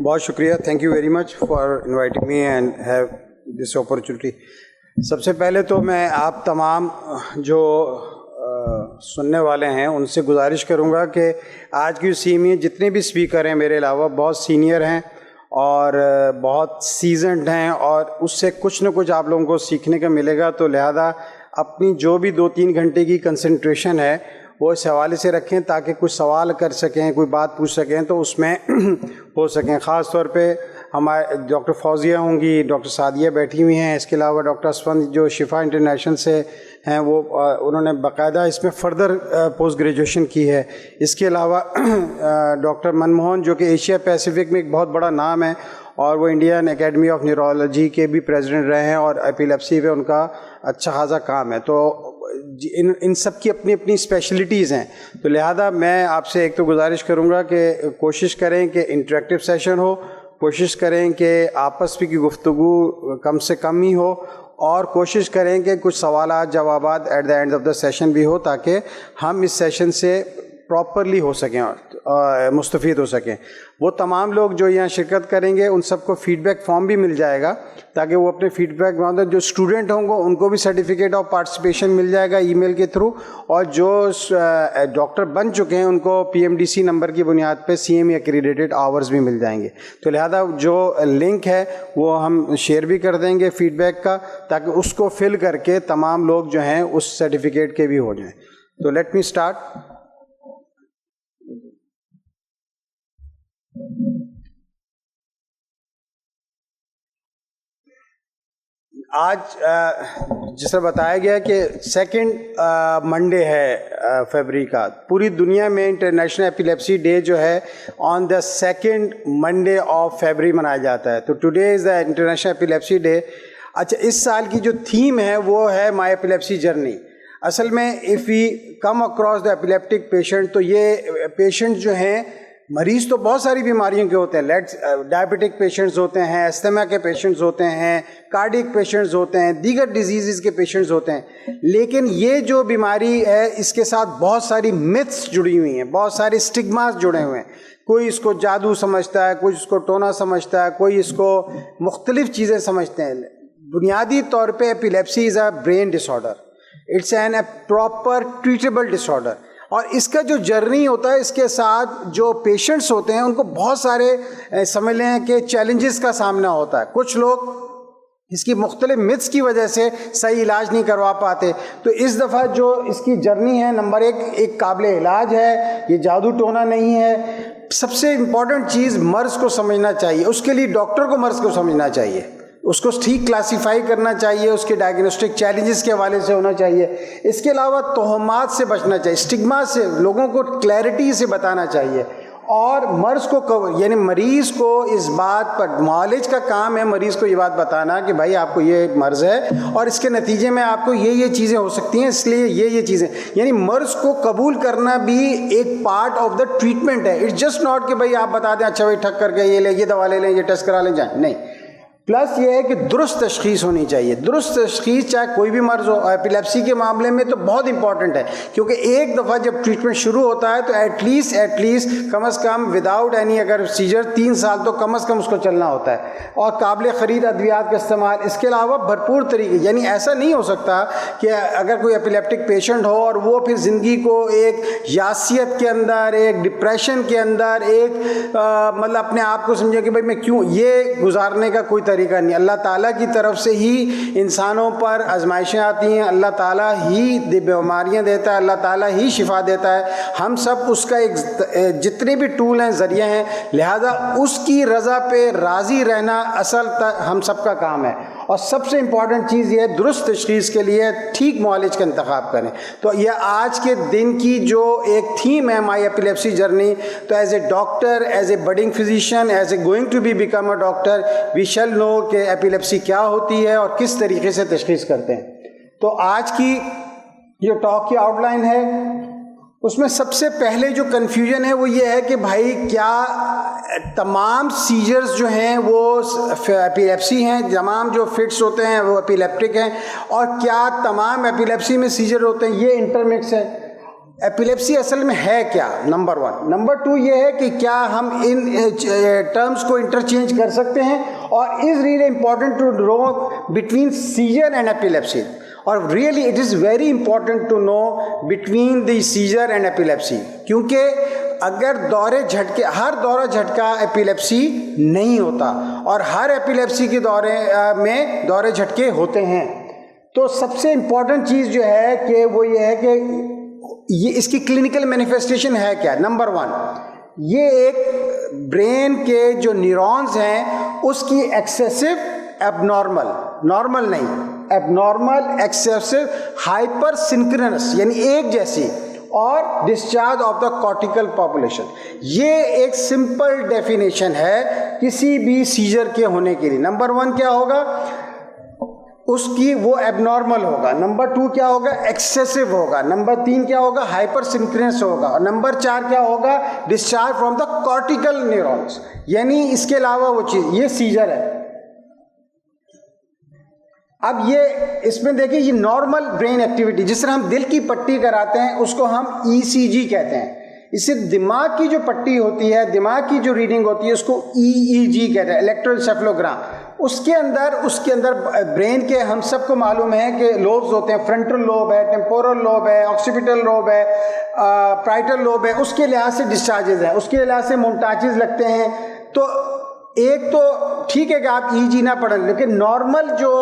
बहुत शुक्रिया, thank you very much for inviting me and have this opportunity. सबसे पहले तो मैं आप तमाम जो सुनने वाले हैं उनसे गुजारिश करूंगा कि आज की सी में जितने भी स्पीकर हैं मेरे अलावा बहुत सीनियर हैं और बहुत सीजन्ड हैं और उससे कुछ न कुछ आप लोगों को सीखने का मिलेगा। तो लिहाजा अपनी जो भी 2-3 घंटे की कंसंट्रेशन है वो इस हवाले से रखें ताकि कुछ सवाल कर सकें, कोई बात पूछ सकें तो उसमें हो सकें। ख़ास तौर पे हमारे डॉक्टर फौजिया होंगी, डॉक्टर सादिया बैठी हुई हैं, इसके अलावा डॉक्टर असफंद जो शिफा इंटरनेशनल से हैं वो उन्होंने बाकायदा इसमें फ़र्दर पोस्ट ग्रेजुएशन की है। इसके अलावा डॉक्टर मनमोहन जो कि एशिया पैसिफिक में एक बहुत बड़ा नाम है और वो इंडियन एकेडमी ऑफ न्यूरोलॉजी के भी प्रेसिडेंट रहे हैं और एपिलेप्सी पे उनका अच्छा खासा काम है। तो इन सब की अपनी अपनी स्पेशलिटीज़ हैं। तो लिहाजा मैं आपसे एक तो गुजारिश करूँगा कि कोशिश करें कि इंटरेक्टिव सेशन हो, कोशिश करें कि आपस में की गुफ्तगू कम से कम ही हो और कोशिश करें कि कुछ सवालात जवाबात at the end of the session भी हो ताकि हम इस सेशन से प्रॉपरली हो सकें और मुस्तफ़ीद हो सकें। वो तमाम लोग जो यहाँ शिरकत करेंगे उन सबको फ़ीडबैक फॉर्म भी मिल जाएगा ताकि वो अपने फ़ीडबैक मतलब जो स्टूडेंट होंगे उनको भी सर्टिफिकेट ऑफ पार्टिसिपेशन मिल जाएगा ईमेल के थ्रू, और जो डॉक्टर बन चुके हैं उनको PMDC नंबर की बुनियाद पे CME एक्रीडेटेड आवर्स भी मिल जाएंगे। तो लिहाजा जो लिंक है वो हम शेयर भी कर देंगे फ़ीडबैक का ताकि उसको फिल करके तमाम लोग जो हैं उस सर्टिफिकेट के भी हो जाएँ। तो लेट मी स्टार्ट। आज जिस तरह बताया गया कि सेकंड मंडे है फरवरी का, पूरी दुनिया में इंटरनेशनल एपिलेप्सी डे जो है on the second Monday of February मनाया जाता है। तो today is the international epilepsy day. अच्छा, इस साल की जो थीम है वो है माय एपिलेप्सी जर्नी। असल में if we come across the epileptic patient, तो ये पेशेंट जो हैं मरीज़ तो बहुत सारी बीमारियों के होते हैं। डायबिटिक पेशेंट्स होते हैं, अस्थमा के पेशेंट्स होते हैं, कार्डियक पेशेंट्स होते हैं, दीगर डिजीज़ के पेशेंट्स होते हैं। लेकिन ये जो बीमारी है इसके साथ बहुत सारी मिथ्स जुड़ी हुई हैं, बहुत सारे स्टिग्मास जुड़े हुए हैं। कोई इसको जादू समझता है, कोई इसको टोना समझता है, कोई इसको मुख्तलिफ़ चीज़ें समझते हैं। बुनियादी तौर पर epilepsy is a brain disorder, it's an a proper treatable disorder. और इसका जो जर्नी होता है इसके साथ जो पेशेंट्स होते हैं उनको बहुत सारे समझ लें कि चैलेंजेस का सामना होता है। कुछ लोग इसकी मुख्तलिफ मिथ्स की वजह से सही इलाज नहीं करवा पाते। तो इस दफ़ा जो इसकी जर्नी है, नंबर एक काबिल इलाज है, ये जादू टोना नहीं है। सबसे इम्पॉर्टेंट चीज़ मर्ज़ को समझना चाहिए, उसके लिए डॉक्टर को मर्ज़ को समझना चाहिए, उसको ठीक क्लासीफाई करना चाहिए, उसके डायग्नोस्टिक चैलेंजेस के हवाले से होना चाहिए। इसके अलावा तोहमात से बचना चाहिए, स्टिग्मा से, लोगों को क्लैरिटी से बताना चाहिए। और मर्ज़ को यानी मरीज़ को इस बात पर, नॉलेज का काम है मरीज़ को ये बात बताना कि भाई आपको ये मर्ज़ है और इसके नतीजे में आपको ये चीज़ें हो सकती हैं, इसलिए ये चीज़ें, यानी मर्ज़ को कबूल करना भी एक पार्ट ऑफ द ट्रीटमेंट है। इट्स जस्ट नॉट कि भाई आप बता दें अच्छा भाई ठक करके ये ले, ये दवा ले लें, ये टेस्ट करा लें, जाए नहीं। प्लस ये है कि दुरुस्त तशख़ीस होनी चाहिए। दुरुस्त तशख़ीस चाहे कोई भी मर्ज़ हो, एपिलेप्सी के मामले में तो बहुत इंपॉर्टेंट है क्योंकि एक दफ़ा जब ट्रीटमेंट शुरू होता है तो एटलीस्ट कम अज़ कम विदाउट एनी अगर सीजर 3 साल तो कम अज़ कम उसको चलना होता है और काबिल ख़रीद अद्वियात का इस्तेमाल। इसके अलावा भरपूर तरीके, यानी ऐसा नहीं हो सकता कि अगर कोई एपिलेप्टिक पेशेंट हो और वो फिर ज़िंदगी को एक यासियत के अंदर, एक डिप्रेशन के अंदर, एक मतलब अपने आप को समझे कि भाई मैं क्यों, ये गुजारने का कोई तरीका नहीं। अल्लाह ताला की तरफ से ही इंसानों पर आजमाइशें आती हैं, अल्लाह ताला ही बीमारियां देता है, अल्लाह ताला ही शिफा देता है। हम सब उसका एक जितने भी टूल हैं, ज़रिए हैं, लिहाजा उसकी रज़ा पे राज़ी रहना असल हम सब का काम है। और सबसे इम्पॉर्टेंट चीज़ ये है दुरुस्त तशख़ीस के लिए ठीक मुआलिज का इंतखाब करें। तो यह आज के दिन की जो एक थीम है माई एपिलेप्सी जर्नी, तो as a doctor, as a budding physician, as a going to be become a doctor, we shall know कि एपिलेप्सी क्या होती है और किस तरीके से तशख़ीस करते हैं। तो आज की जो टॉक की आउटलाइन है उसमें सबसे पहले जो कन्फ्यूजन है वो ये है कि भाई क्या तमाम सीजर्स जो हैं वो एपिलेप्सी हैं, तमाम जो फिट्स होते हैं वो एपिलेप्टिक हैं, और क्या तमाम एपिलेप्सी में सीजर होते हैं, ये इंटरमिक्स है। एपिलेप्सी असल में है क्या, नंबर 1। नंबर 2 ये है कि क्या हम इन टर्म्स को इंटरचेंज कर सकते हैं, और is really important to know between seizure and epilepsy, और really it is very important to know between the seizure and epilepsy, क्योंकि अगर दौरे झटके, हर दौरा झटका एपिलेप्सी नहीं होता, और हर एपिलेप्सी के दौरे में दौरे झटके होते हैं। तो सबसे इम्पॉर्टेंट चीज़ जो है कि वो ये है कि ये इसकी क्लिनिकल मैनिफेस्टेशन है क्या। नंबर 1, ये एक ब्रेन के जो न्यूरॉन्स हैं उसकी एक्सेसिव एबनॉर्मल, नॉर्मल नहीं, एबनॉर्मल, एक्सेसिव, हाइपर सिंक्रोनस यानी एक जैसी, और discharge of the cortical population. ये एक सिंपल डेफिनेशन है किसी भी सीजर के होने के लिए। नंबर 1 क्या होगा, उसकी वो एबनॉर्मल होगा। नंबर 2 क्या होगा, एक्सेसिव होगा। नंबर 3 क्या होगा, हाइपर सिंक्रोनस होगा। और नंबर 4 क्या होगा, discharge from the cortical neurons, यानी इसके अलावा वो चीज, ये सीजर है। अब ये इसमें देखिए, ये नॉर्मल ब्रेन एक्टिविटी, जिस तरह हम दिल की पट्टी कराते हैं उसको हम ECG कहते हैं। इससे दिमाग की जो पट्टी होती है, दिमाग की जो रीडिंग होती है उसको EEG कहते हैं, इलेक्ट्रोएन्सेफेलोग्राम। उसके अंदर ब्रेन के, हम सबको मालूम है कि लोब्स होते हैं, फ्रंटल लोब है, टेम्पोरल लोब है, ऑक्सीपिटल लोब है, प्राइटल लोब है, उसके लिहाज से डिस्चार्जेस हैं, उसके लिहाज से मोन्टाचेस लगते हैं। तो एक तो ठीक है कि आप EEG ना पढ़ें, लेकिन नॉर्मल जो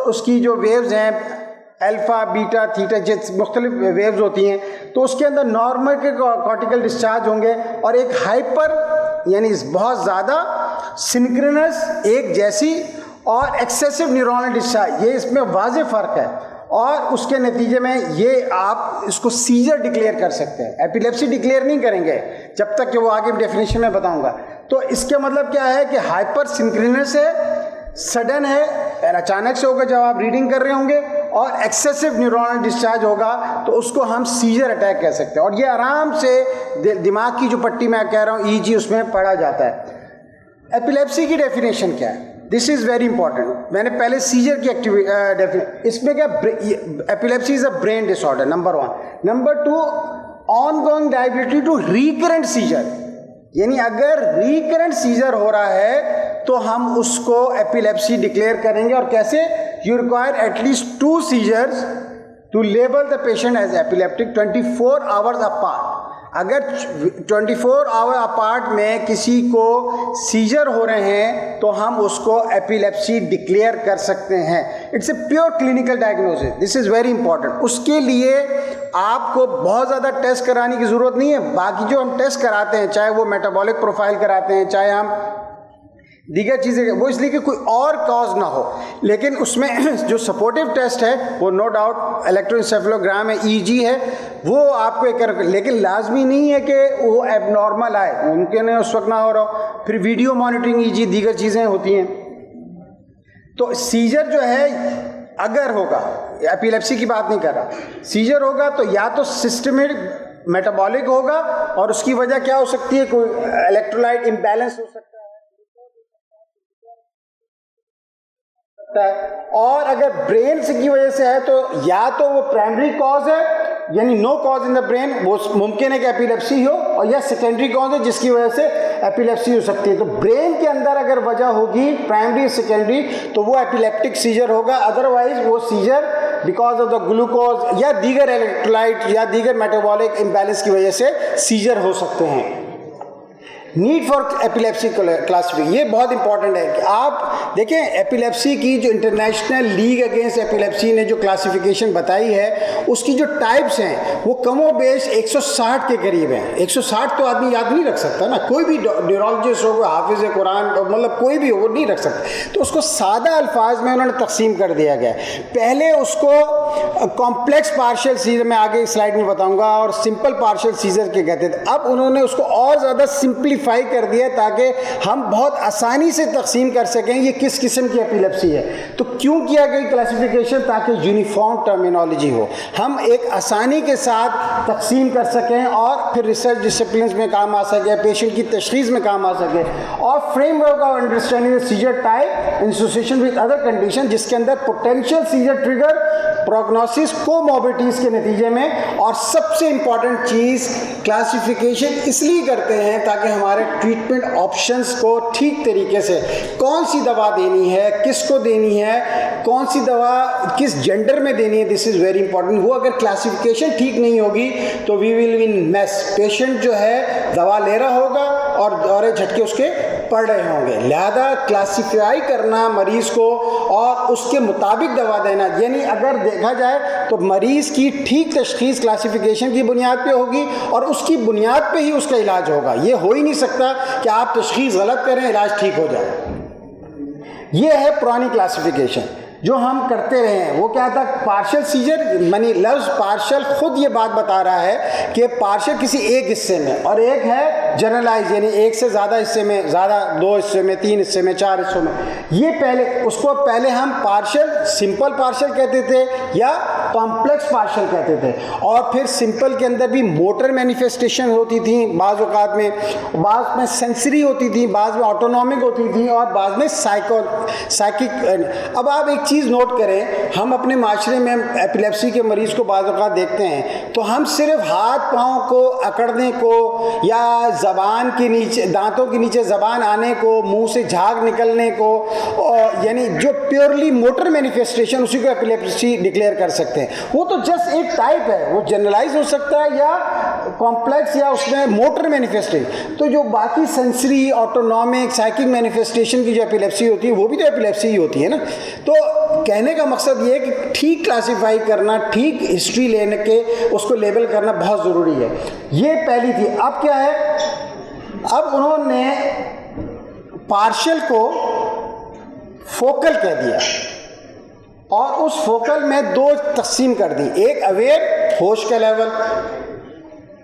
उसकी जो वेव्स हैं, अल्फा, बीटा, थीटा, जिस मुख्तलिफ वेव्स होती हैं, तो उसके अंदर नॉर्मल के कॉर्टिकल डिस्चार्ज होंगे, और एक हाइपर यानी बहुत ज़्यादा सिंक्रोनस, एक जैसी, और एक्सेसिव न्यूरॉनल डिस्चार्ज, ये इसमें वाज़ेह फ़र्क है। और उसके नतीजे में ये आप इसको सीजर डिक्लेयर कर सकते हैं, एपिलेप्सी डिक्लेयर नहीं करेंगे जब तक कि वो आगे डेफिनेशन में बताऊंगा। तो इसका मतलब क्या है कि हाइपर सिंक्रोनस है, सडन है, अचानक से होगा जब आप रीडिंग कर रहे होंगे, और एक्सेसिव न्यूरॉनल डिस्चार्ज होगा, तो उसको हम सीजर अटैक कह सकते हैं। और ये आराम से दिमाग की जो पट्टी मैं कह रहा हूँ EEG, उसमें पढ़ा जाता है। एपिलेप्सी की डेफिनेशन क्या है, दिस इज़ वेरी इंपॉर्टेंट। मैंने पहले सीजर की एक्टिविटी, इसमें क्या, epilepsy is a brain disorder, number 1। Number 2, ongoing liability to recurrent seizure, यानी अगर रिकरेंट सीजर हो रहा है तो हम उसको एपिलेप्सी डिक्लेयर करेंगे। और कैसे, you require at least 2 seizures to label the patient as epileptic 24 hours apart. अगर 24 आवर अपार्ट में किसी को सीजर हो रहे हैं तो हम उसको एपिलेप्सी डिक्लेयर कर सकते हैं। It's a pure clinical diagnosis, this is very important. उसके लिए आपको बहुत ज़्यादा टेस्ट कराने की ज़रूरत नहीं है। बाकी जो हम टेस्ट कराते हैं, चाहे वो मेटाबॉलिक प्रोफाइल कराते हैं, चाहे हम दीगर चीज़ें, वो इसलिए कि कोई और कॉज ना हो। लेकिन उसमें जो सपोर्टिव टेस्ट है वो नो डाउट इलेक्ट्रोएन्सेफेलोग्राम है, EEG है, वो आपको एक, लेकिन लाजमी नहीं है कि वो एबनॉर्मल आए, मुमकिन है उस वक्त ना हो रहा हो। फिर वीडियो मॉनिटरिंग EEG, दीगर चीज़ें होती हैं। तो सीजर जो है अगर होगा, एपिलेप्सी की बात नहीं कर रहा, सीजर होगा तो या तो सिस्टमिक मेटाबॉलिक होगा, और उसकी वजह क्या हो सकती है, कोई इलेक्ट्रोलाइट इम्बैलेंस हो सकता है, और अगर ब्रेन की वजह से है तो या तो वो प्राइमरी कॉज है, यानी no cause in the brain, वो मुमकिन है कि एपिलेप्सी हो, और या सेकेंडरी कॉज है जिसकी वजह से एपिलेप्सी हो सकती है। तो ब्रेन के अंदर अगर वजह होगी प्राइमरी सेकेंडरी, तो वो एपिलेप्टिक सीजर होगा। अदरवाइज वो seizure because of the glucose या दीगर इलेक्ट्रोलाइट या दीगर मेटाबॉलिक इम्बैलेंस की वजह से सीजर हो सकते हैं। नीड फॉर एपिलेप्सी क्लासिफिकेशन, ये बहुत इंपॉर्टेंट है कि आप देखें एपिलेप्सी की जो इंटरनेशनल लीग अगेंस्ट एपिलेप्सी ने जो क्लासिफिकेशन बताई है, उसकी जो टाइप्स हैं वो कमोबेश 160 के करीब हैं। 160 तो आदमी याद नहीं रख सकता ना, कोई भी न्यूरोलॉजिस्ट हो, हाफिज कुरान, मतलब कोई भी हो, वो नहीं रख सकता। तो उसको सादा अल्फाज में उन्होंने तकसीम कर दिया गया। पहले उसको कॉम्प्लेक्स पार्शियल सीजर, मैं आगे स्लाइड में बताऊँगा, और सिंपल पार्शियल सीजर के कहते थे। अब उन्होंने उसको और ज़्यादा सिंप्लीफाई कर दिया ताकि हम बहुत आसानी से तकसीम कर सकें ये किस किस्म की एपिलेप्सी है। तो क्यों किया गई क्लासिफिकेशन, ताकि यूनिफॉर्म टर्मिनोलॉजी हो, हम एक आसानी के साथ तकसीम कर सकें, और फिर रिसर्च डिसिप्लिन में काम आ सके, पेशेंट की तशखीस में काम आ सके, और framework of understanding the seizure type in association with other condition, जिसके अंदर potential seizure trigger, prognosis comorbidities के नतीजे में। और सबसे इम्पॉर्टेंट चीज़, क्लासिफिकेशन इसलिए करते हैं ताकि हमारे ट्रीटमेंट ऑप्शंस को ठीक तरीके से, कौन सी दवा देनी है, किसको देनी है, कौन सी दवा किस जेंडर में देनी है, दिस इज़ वेरी इंपॉर्टेंट। वो अगर क्लासिफिकेशन ठीक नहीं होगी तो we will in mess. Patient जो है दवा ले रहा होगा और दौरे झटके उसके पड़ रहे होंगे। लिहाजा क्लासिफाई करना मरीज़ को और उसके मुताबिक दवा देना, यानी अगर देखा जाए तो मरीज़ की ठीक तशख़ीस क्लासिफिकेशन की बुनियाद पे होगी और उसकी बुनियाद पे ही उसका इलाज होगा। ये हो ही नहीं सकता कि आप तशख़ीस गलत करें, इलाज ठीक हो जाए। ये है पुरानी क्लासिफिकेशन जो हम करते रहे हैं। वो क्या था, पार्शियल सीजर, मानी लफ्ज़ पार्शियल खुद ये बात बता रहा है कि पार्शियल किसी एक हिस्से में, और एक है जनरलाइज, यानी एक से ज़्यादा हिस्से में, ज़्यादा 2 हिस्से में, 3 हिस्से में, 4 हिस्सों में। ये पहले, उसको पहले हम पार्शियल, सिंपल पार्शियल कहते थे या कॉम्प्लेक्स पार्शियल कहते थे। और फिर सिंपल के अंदर भी मोटर मैनिफेस्टेशन होती थी बाज़ औक़ात में, बाज़ में सेंसरी होती थी, बाज़ में ऑटोनॉमिक होती थी और बाज़ में साइकिक। अब आप एक चीज़ नोट करें, हम अपने माशरे में एपिलेप्सी के मरीज़ को बाज़ औक़ात देखते हैं तो हम सिर्फ हाथ पाँव को अकड़ने को या ज़बान के नीचे, दांतों के नीचे ज़बान आने को, मुंह से झाग निकलने को, यानी जो प्योरली मोटर मैनिफेस्टेशन, उसी को एपिलेप्सी डिक्लेयर कर सकते हैं। वो तो जस्ट एक टाइप है, वो जनरलाइज हो सकता है या कॉम्प्लेक्स या उसमें मोटर मैनिफेस्टेशन। तो जो बाकी सेंसरी, ऑटोनॉमिक, साइकिक मैनिफेस्टेशन की जो एपिलेप्सी होती है वो भी तो एपिलेप्सी ही होती है ना। तो कहने का मकसद ये है कि ठीक क्लासिफाई करना, ठीक हिस्ट्री लेने के उसको लेबल करना बहुत ज़रूरी है। ये पहली थी। अब क्या है, अब उन्होंने पार्शियल को फोकल कह दिया और उस फोकल में 2 तकसीम कर दी। एक अवेयर, होश का लेवल,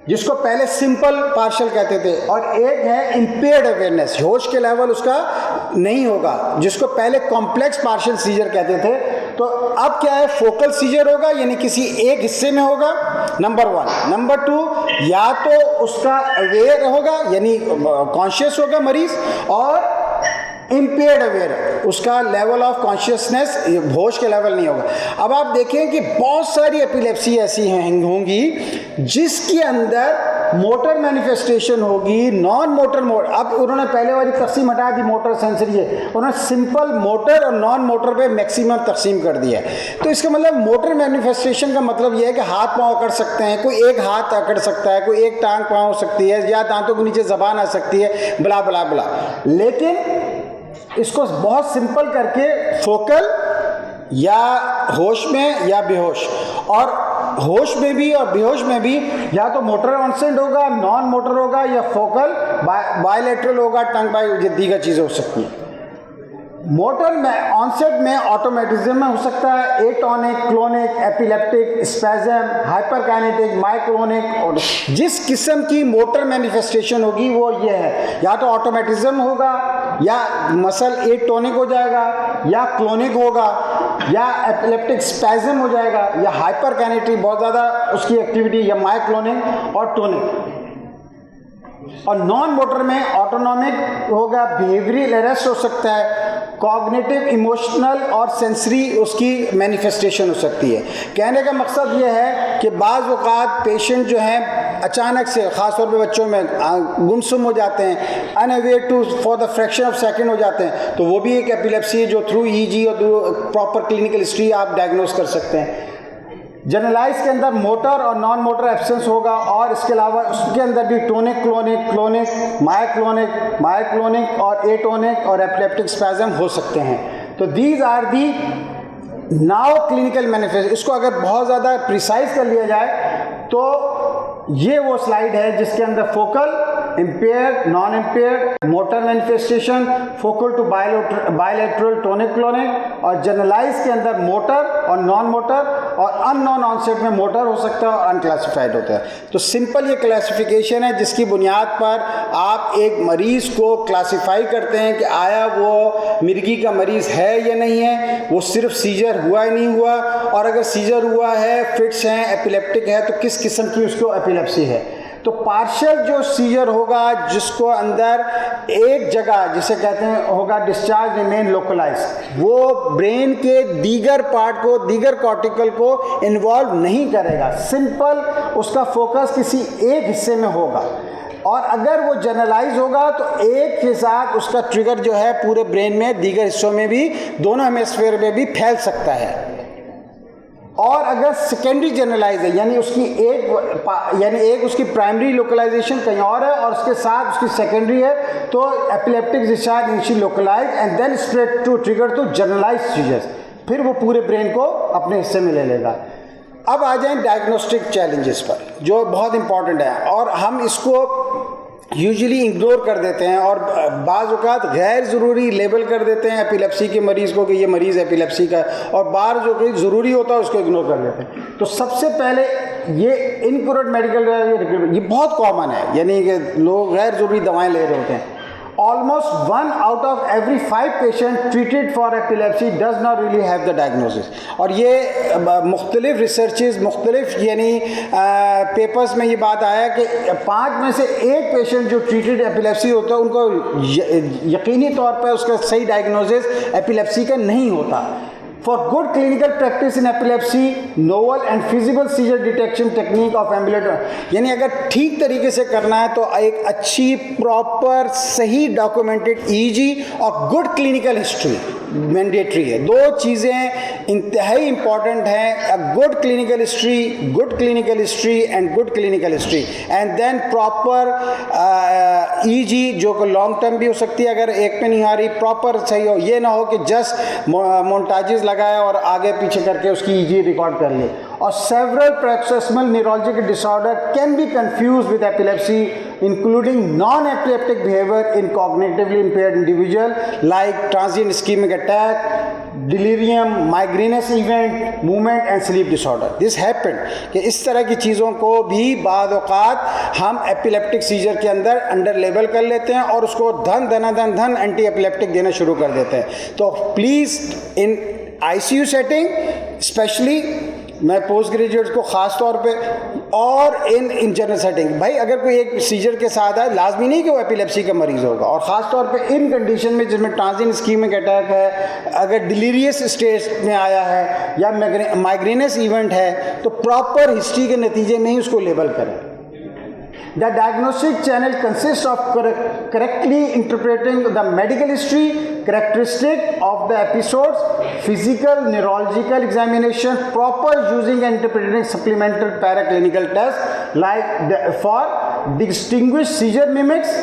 जिसको पहले सिंपल पार्शियल कहते थे, और एक है इम्पेयर्ड अवेयरनेस, होश के लेवल उसका नहीं होगा, जिसको पहले कॉम्प्लेक्स पार्शियल सीजर कहते थे। तो अब क्या है, फोकल सीजर होगा, यानी किसी एक हिस्से में होगा, नंबर 1। नंबर 2, या तो उसका अवेयर होगा यानी कॉन्शियस होगा मरीज, और इम्पेयर्ड अवेयर, उसका लेवल ऑफ कॉन्शियसनेस, होश के लेवल नहीं होगा। अब आप देखें कि बहुत सारी एपिलेप्सी ऐसी होंगी जिसके अंदर मोटर मैनिफेस्टेशन होगी, नॉन मोटर मोड। अब उन्होंने पहले वाली तकसीम हटा दी, मोटर सेंसरी है, उन्होंने सिंपल मोटर और नॉन मोटर पे मैक्सिमम तकसीम कर दिया है। तो इसका मतलब मोटर मैनिफेस्टेशन का मतलब यह है कि हाथ पाँव अकड़ सकते हैं, कोई एक हाथ अकड़ सकता है, कोई एक टांग पाँव हो सकती है, या दांतों के नीचे ज़बान आ सकती है, बला बला बला। लेकिन इसको बहुत सिंपल करके फोकल या होश में या बेहोश, और होश में भी और बेहोश में भी या तो मोटर ऑनसेट होगा, नॉन मोटर होगा, या फोकल बायलैटरल होगा, टंग बाय, दीगर चीज़ें हो सकती हैं। मोटर में ऑनसेट में ऑटोमेटिज्म में हो सकता है, atonic, clonic, epileptic, spasm, hyperkinetic, माइक्लोनिक। और जिस किस्म की मोटर मैनिफेस्टेशन होगी वो ये है, या तो ऑटोमेटिज्म होगा, या मसल एटोनिक हो जाएगा, या क्लोनिक होगा, या एपिलेप्टिक स्पैज़म हो जाएगा, या हाइपरकाइनेटिक, बहुत ज़्यादा उसकी एक्टिविटी, या माइक्लोनिक और टोनिक। और नॉन मोटर में ऑटोनॉमिक होगा, बिहेवियरल अरेस्ट हो सकता है, कॉग्निटिव, इमोशनल और सेंसरी उसकी मैनिफेस्टेशन हो सकती है। कहने का मकसद ये है कि बाज़ औक़ात पेशेंट जो हैं अचानक से, ख़ास तौर पे बच्चों में, गुमसुम हो जाते हैं, unaware to for the fraction of second हो जाते हैं, तो वो भी एक एपिलेप्सी है जो थ्रू ईजी और प्रॉपर क्लिनिकल हिस्ट्री आप डायग्नोज कर सकते हैं। जनरलाइज के अंदर मोटर और नॉन मोटर एब्सेंस होगा, और इसके अलावा उसके अंदर भी टोनिक, क्लोनिक, क्लोनिक, माइक्लोनिक और एटोनिक और एपिलेप्टिक स्पैज़म हो सकते हैं। तो these are the now clinical manifest. इसको अगर बहुत ज़्यादा प्रिसाइज कर लिया जाए तो ये वो स्लाइड है जिसके अंदर focal, impaired, non impaired, motor manifestation, focal to bilateral, tonic, clonic, और जनरलाइज के अंदर मोटर और नॉन मोटर, और अननोन ऑनसेट में मोटर हो सकता है और अनक्लासिफाइड होता है। तो सिंपल ये क्लासिफिकेशन है जिसकी बुनियाद पर आप एक मरीज़ को क्लासिफाई करते हैं कि आया वो मिर्गी का मरीज़ है या नहीं है, वो सिर्फ सीजर हुआ या नहीं हुआ, और अगर सीजर हुआ है, फिट्स हैं, एपिलेप्टिक है, तो किस किस्म की उसको एपिलेप्सी है। तो पार्शियल जो सीजर होगा जिसको अंदर एक जगह जिसे कहते हैं होगा डिस्चार्ज रिमेन लोकलाइज, वो ब्रेन के दीगर पार्ट को, दीगर कॉर्टिकल को इन्वॉल्व नहीं करेगा, सिंपल उसका फोकस किसी एक हिस्से में होगा। और अगर वो जनरलाइज होगा तो एक के साथ उसका ट्रिगर जो है पूरे ब्रेन में दीगर हिस्सों में भी, दोनों हेमिस्फीयर में भी फैल सकता है। और अगर सेकेंडरी जनरलाइज है यानी उसकी एक उसकी प्राइमरी लोकलाइजेशन कहीं और है और उसके साथ उसकी सेकेंडरी है, तो epileptic discharge initially localize and then spread to trigger to generalize seizures, फिर वो पूरे ब्रेन को अपने हिस्से में ले लेगा। अब आ जाएं डायग्नोस्टिक चैलेंजेस पर, जो बहुत इंपॉर्टेंट है और हम इसको यूजुअली इग्नोर कर देते हैं और बाज़ औक़ात गैर ज़रूरी लेबल कर देते हैं एपिलेप्सी के मरीज़ को कि ये मरीज़ एपिलेप्सी का, और बार जो कोई ज़रूरी होता है उसको इग्नोर कर देते हैं। तो सबसे पहले ये इनकरेक्ट मेडिकल, ये बहुत कॉमन है, यानी कि लोग गैर ज़रूरी दवाएँ ले रहे होते हैं। Almost 1 out of every 5 patients treated for epilepsy does not really have the diagnosis। और ये मुख्तलिफ रिसर्चेस, मुख्तलिफ यानी पेपर्स में ये बात आया कि 5 में से 1 पेशेंट जो ट्रीटेड एपिलेप्सी होता है उनको यकीनी तौर पर उसका सही डायग्नोसिस एपिलेप्सी का नहीं होता। For good clinical practice in epilepsy, novel and feasible seizure detection technique of ambulatory, यानी अगर ठीक तरीके से करना है तो एक अच्छी प्रॉपर सही डॉक्यूमेंटेड ईजी और गुड क्लिनिकल हिस्ट्री मैंडेटरी है। 2 चीज़ें इंतहाई इंपॉर्टेंट हैं, a good clinical history and good clinical history and then proper EEG जो कि लॉन्ग टर्म भी हो सकती है अगर एक पे नहीं आ रही, प्रॉपर सही हो, ये ना हो कि जस्ट मोन्टाजेस लगाए और आगे पीछे करके उसकी ईजी रिकॉर्ड कर ले। और several paroxysmal neurologic disorder can be confused with epilepsy, including non-epileptic behavior in cognitively impaired individual like transient ischemic attack, delirium, migrainous event, movement and sleep disorder. This happened कि इस तरह की चीज़ों को भी बाद औक़ात हम एपिलेप्टिक सीजर के अंडर लेबल कर लेते हैं और उसको धन एंटी एपिलेप्टिक देना शुरू कर देते हैं। तो please in ICU setting specially, मैं पोस्ट ग्रेजुएट्स को ख़ास तौर पे, और इन जनरल सेटिंग, भाई अगर कोई एक सीजर के साथ है लाजमी नहीं कि वो एपिलेप्सी का मरीज़ होगा, और ख़ास तौर पे इन कंडीशन में जिसमें ट्रांजिएंट इस्कीमिक अटैक है, अगर डिलीरियस स्टेज में आया है या माइग्रेनस इवेंट है तो प्रॉपर हिस्ट्री के नतीजे में ही उसको लेबल करें। The diagnostic channel consists of correctly interpreting the medical history, characteristic of the episodes, physical, neurological examination, proper using and interpreting supplemental paraclinical tests for distinguished seizure mimics,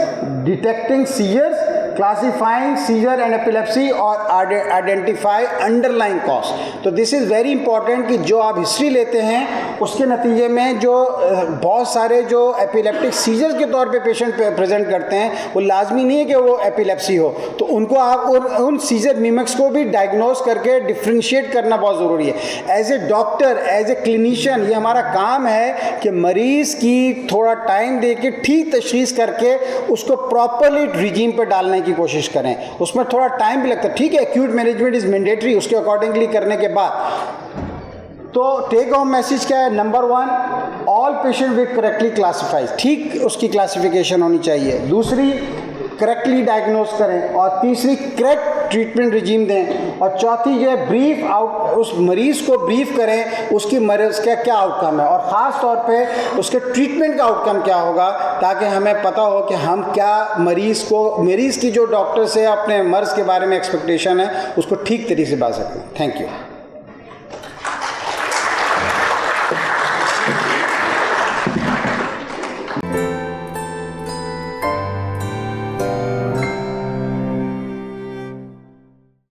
detecting seizures, classifying seizure and epilepsy और identify underlying cause। तो this is very important कि जो आप history लेते हैं उसके नतीजे में जो बहुत सारे जो एपिलेप्टिक सीजर्स के तौर पे पेशेंट प्रेजेंट करते हैं वो लाजमी नहीं है कि वो एपिलेप्सी हो, तो उनको आप उन सीजर मिमिक्स को भी डायग्नोस करके डिफ्रेंशिएट करना बहुत ज़रूरी है। As a doctor, as a clinician, ये हमारा काम है कि मरीज़ की थोड़ा टाइम दे के ठीक तशख़ीस करके उसको प्रॉपरली रिजीम पर डालने की कोशिश करें। उसमें थोड़ा टाइम भी लगता है, ठीक है, एक्यूट मैनेजमेंट इज़ मैंडेटरी, उसके अकॉर्डिंगली करने के बाद। तो टेक होम मैसेज क्या है? Number 1, all patient will correctly classifies, ठीक उसकी क्लासिफिकेशन होनी चाहिए। दूसरी, करेक्टली डायग्नोस करें, और तीसरी, करेक्ट ट्रीटमेंट रिजीम दें, और चौथी जो है ब्रीफ आउट, उस मरीज़ को ब्रीफ करें उसकी मरीज़ का क्या आउटकम है और ख़ास तौर पे उसके ट्रीटमेंट का आउटकम क्या होगा, ताकि हमें पता हो कि हम क्या मरीज़ की जो डॉक्टर से अपने मर्ज़ के बारे में एक्सपेक्टेशन है उसको ठीक तरीके से बता सकते हैं। Thank you.